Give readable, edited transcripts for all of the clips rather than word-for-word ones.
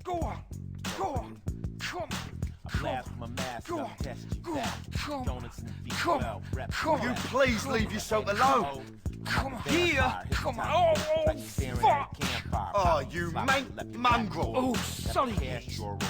Go on. Go on. Come on. Will you please leave yourself alone? Come on. Here. Come on. Oh, fuck. Oh, you mongrel. Oh, sorry.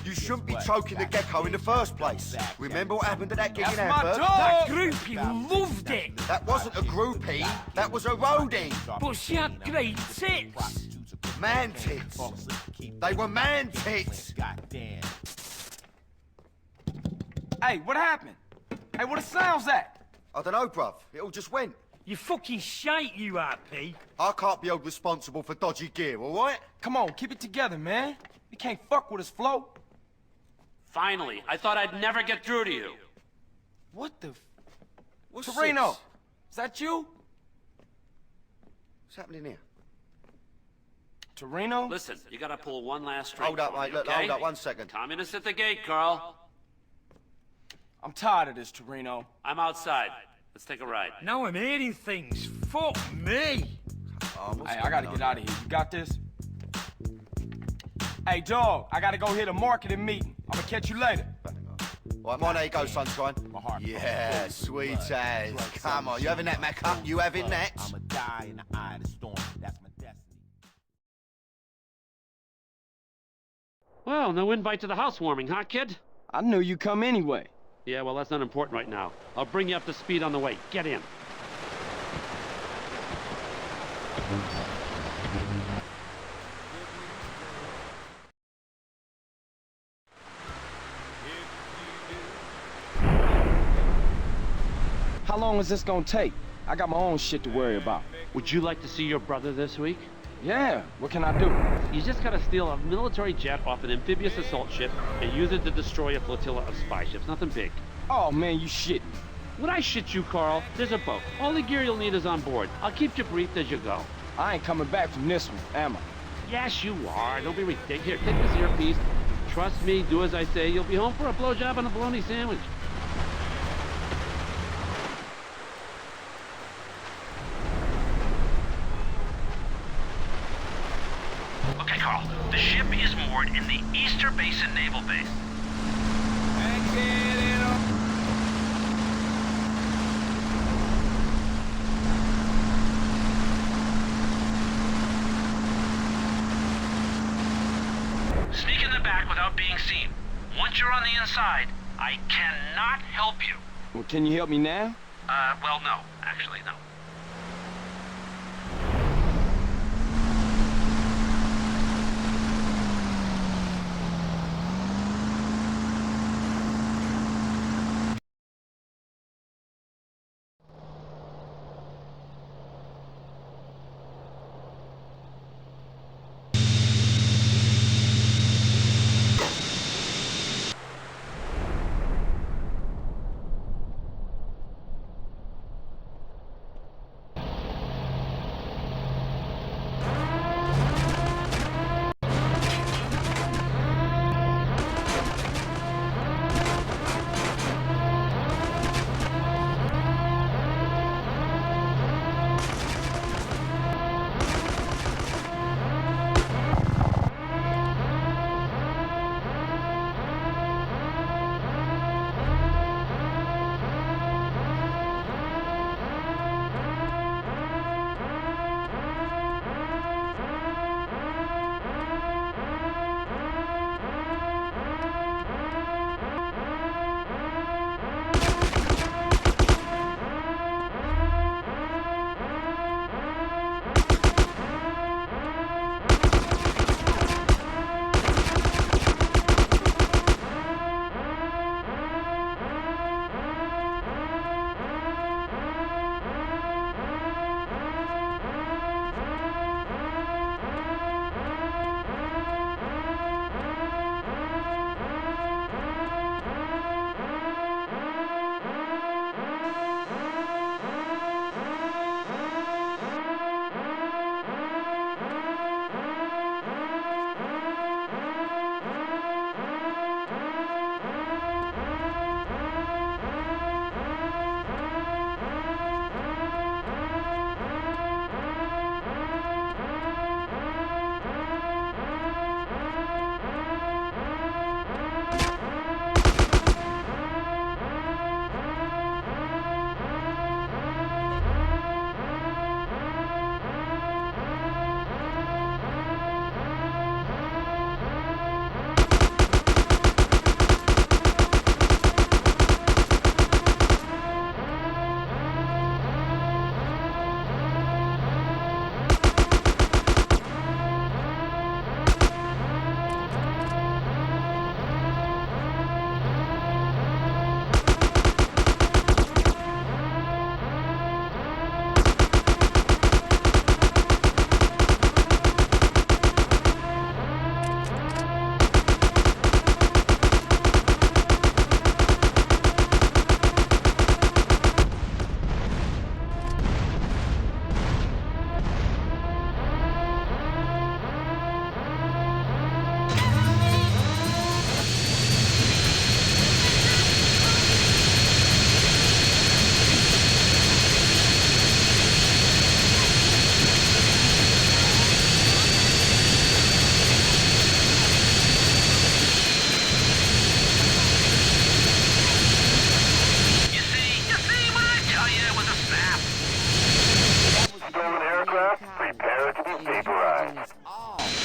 You shouldn't be choking the gecko in the first place. Remember what happened to that gig in That's my Hamburg? dog. That groupie loved it. That wasn't a groupie, that was a roadie. But she had great tits. Man tits. They were man tits. Hey, what happened? Hey, what the sound's that? I don't know, bruv. It all just went. You fucking shite, you RP. I can't be held responsible for dodgy gear, all right? Come on, keep it together, man. You can't fuck with us, Flo. Finally, I thought I'd never get through to you. What the... What's Torino, this? is that you? What's happening here? Torino? Listen, you gotta pull one last string. Hold up, for me, mate. Look, okay? hold up 1 second. Communists at the gate, Carl. I'm tired of this, Torino. I'm outside. Let's take a ride. Now I'm hearing things. Fuck me. Hey, I gotta get out of here. You got this? Hey, dog, I gotta go hit a marketing meeting. I'm gonna catch you later. Right, mine, there you go, sunshine. My heart. Yeah, sweet as. Come on, you having that, Macca? You having that? I'ma die in the eye of the storm. That's my destiny. Well, no invite to the housewarming, huh, kid? I knew you'd come anyway. Yeah, well, that's not important right now. I'll bring you up to speed on the way. Get in. How long is this gonna take? I got my own shit to worry about. Would you like to see your brother this week? Yeah, what can I do? You just gotta steal a military jet off an amphibious assault ship and use it to destroy a flotilla of spy ships. Nothing big. Oh, man, you shitting. Would I shit you, Carl? There's a boat. All the gear you'll need is on board. I'll keep you briefed as you go. I ain't coming back from this one, am I? Yes, you are. Don't be ridiculous. Here, take this earpiece. Trust me, do as I say. You'll be home for a blowjob and a bologna sandwich. Okay, Carl. The ship is moored in the Easter Basin Naval Base. Sneak in the back without being seen. Once you're on the inside, I cannot help you. Well, can you help me now? Well, no. Actually, no.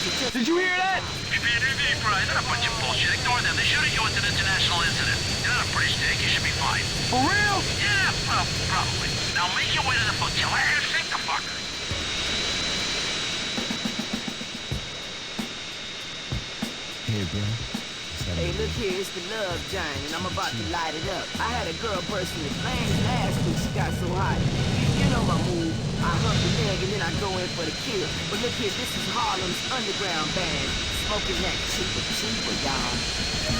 Did you hear that? Bro, they're a bunch of bullshit. Ignore them. They shooting you with an international incident. You're not a British dick. You should be fine. For real? Yeah, well, probably. Now make your way to the flotilla and sink the fucker. Hey, bro. Hey, look here, it's the love giant, and I'm about to light it up. I had a girl bursting the flames last week, she got so hot. You know my move. I hump the leg and then I go in for the kill. But look here, this is Harlem's underground band. Smoking that cheaper, y'all.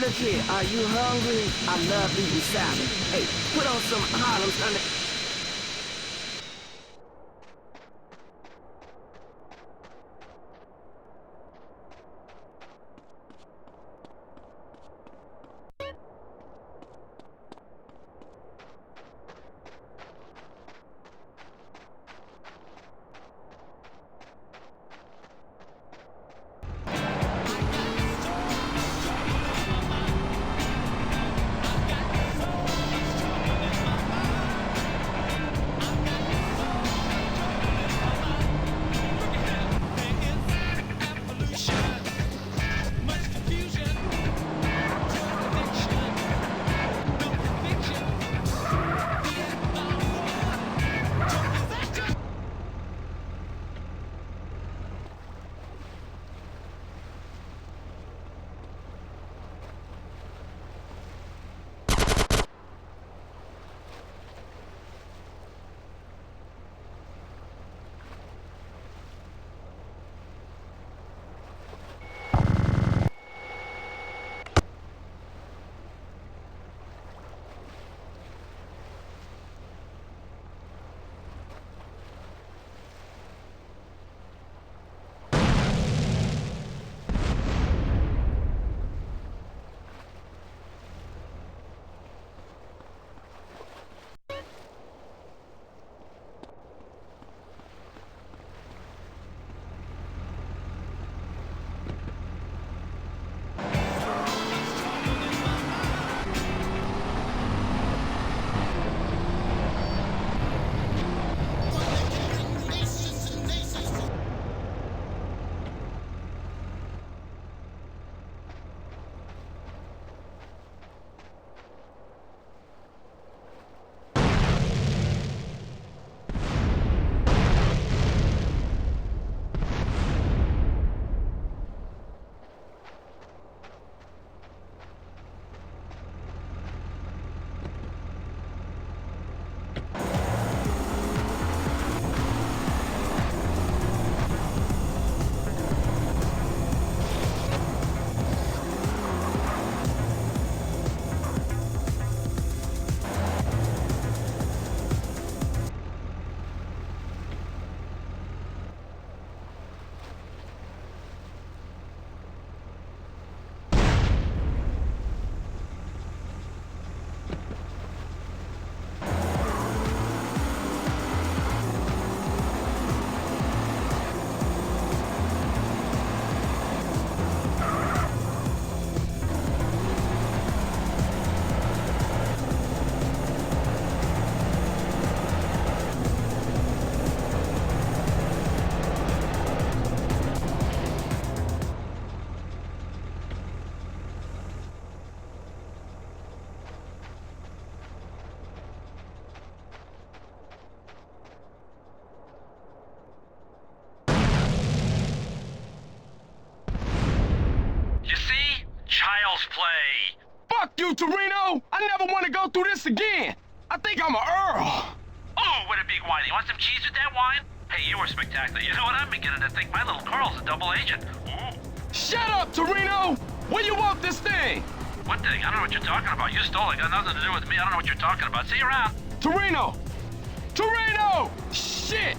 Look here, are you hungry? I love eating salad. Hey, put on some Harlem's under... play. Fuck you, Torino! I never want to go through this again. I think I'm a Earl. Oh, what a big wine. You want some cheese with that wine? Hey, you were spectacular. You know what? I'm beginning to think my little Carl's a double agent. Ooh. Shut up, Torino! Where you want this thing? What thing? I don't know what you're talking about. You stole it. Got nothing to do with me. I don't know what you're talking about. See you around. Torino! Torino! Shit!